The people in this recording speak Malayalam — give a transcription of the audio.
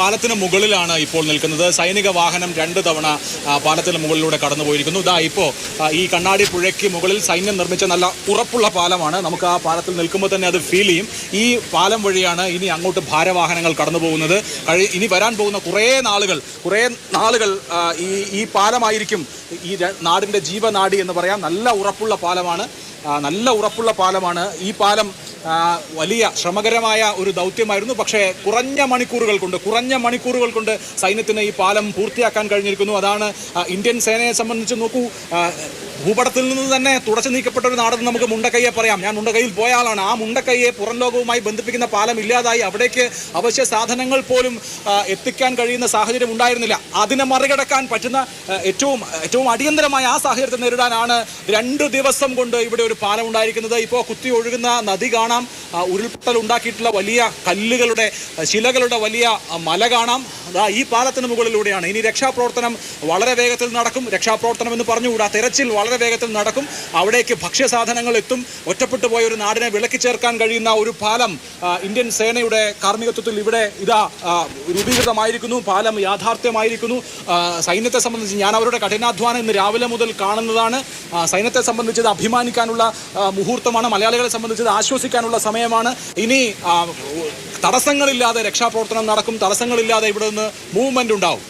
പാലത്തിന് മുകളിലാണ് ഇപ്പോൾ നിൽക്കുന്നത്. സൈനിക വാഹനം 2 തവണ പാലത്തിന് മുകളിലൂടെ കടന്നുപോയിരിക്കുന്നു. ഇതാ ഇപ്പോൾ ഈ കണ്ണാടി പുഴയ്ക്ക് മുകളിൽ സൈന്യം നിർമ്മിച്ച നല്ല ഉറപ്പുള്ള പാലമാണ്. നമുക്ക് ആ പാലത്തിൽ നിൽക്കുമ്പോൾ തന്നെ അത് ഫീൽ ചെയ്യും. ഈ പാലം വഴിയാണ് ഇനി അങ്ങോട്ട് ഭാരവാഹനങ്ങൾ കടന്നു പോകുന്നത്. ഇനി വരാൻ പോകുന്ന കുറേ നാളുകൾ ഈ പാലമായിരിക്കും ഈ നാടിൻ്റെ ജീവനാടി എന്ന് പറയാം. നല്ല ഉറപ്പുള്ള പാലമാണ്. ഈ പാലം വലിയ ശ്രമകരമായ ഒരു ദൗത്യമായിരുന്നു. പക്ഷേ കുറഞ്ഞ മണിക്കൂറുകൾ കൊണ്ട് സൈന്യത്തിന് ഈ പാലം പൂർത്തിയാക്കാൻ കഴിഞ്ഞിരിക്കുന്നു. അതാണ് ഇന്ത്യൻ സേനയെ സംബന്ധിച്ച് നോക്കൂ, ഭൂപടത്തിൽ നിന്ന് തന്നെ തുടച്ചു നീക്കപ്പെട്ട ഒരു നാടെന്ന് നമുക്ക് മുണ്ടക്കൈയെ പറയാം. ഞാൻ മുണ്ടക്കൈയിൽ പോയ ആളാണ്. ആ മുണ്ടക്കൈയെ പുറം ലോകവുമായി ബന്ധിപ്പിക്കുന്ന പാലം ഇല്ലാതായി. അവിടേക്ക് അവശ്യ സാധനങ്ങൾ പോലും എത്തിക്കാൻ കഴിയുന്ന സാഹചര്യം ഉണ്ടായിരുന്നില്ല. അതിനെ മറികടക്കാൻ പറ്റുന്ന ഏറ്റവും അടിയന്തരമായ ആ സാഹചര്യത്തെ നേരിടാനാണ് 2 ദിവസം കൊണ്ട് ഇവിടെ ഒരു പാലം ഉണ്ടായിരിക്കുന്നത്. ഇപ്പോൾ കുത്തി ഒഴുകുന്ന നദി കാണാം, ഉരുൾപൊട്ടൽ ഉണ്ടാക്കിയിട്ടുള്ള വലിയ ശിലകളുടെ വലിയ മല കാണാം. ഈ പാലത്തിന് മുകളിലൂടെയാണ് ഇനി രക്ഷാപ്രവർത്തനം വളരെ വേഗത്തിൽ നടക്കും. രക്ഷാപ്രവർത്തനം എന്ന് പറഞ്ഞുകൂടാ, തെരച്ചിൽ വളരെ വേഗത്തിൽ നടക്കും. അവിടേക്ക് ഭക്ഷ്യസാധനങ്ങൾ എത്തും. ഒറ്റപ്പെട്ടു പോയ ഒരു നാടിനെ വിളക്കി ചേർക്കാൻ കഴിയുന്ന ഒരു പാലം ഇന്ത്യൻ സേനയുടെ കാർമ്മികത്വത്തിൽ ഇവിടെ രൂപീകൃതമായിരിക്കുന്നു. പാലം യാഥാർത്ഥ്യമായിരിക്കുന്നു. സൈന്യത്തെ സംബന്ധിച്ച് ഞാൻ അവരുടെ കഠിനാധ്വാനം ഇന്ന് രാവിലെ മുതൽ കാണുന്നതാണ്. സൈന്യത്തെ സംബന്ധിച്ചത് അഭിമാനിക്കാനുള്ള മുഹൂർത്തമാണ്. മലയാളികളെ സംബന്ധിച്ചത് ആശ്വസിക്കാനുള്ള സമയമാണ്. ഇനി തടസ്സങ്ങളില്ലാതെ രക്ഷാപ്രവർത്തനം നടക്കും. തടസ്സങ്ങളില്ലാതെ ഇവിടെ നിന്ന് മൂവ്മെന്റ് ഉണ്ടാവും.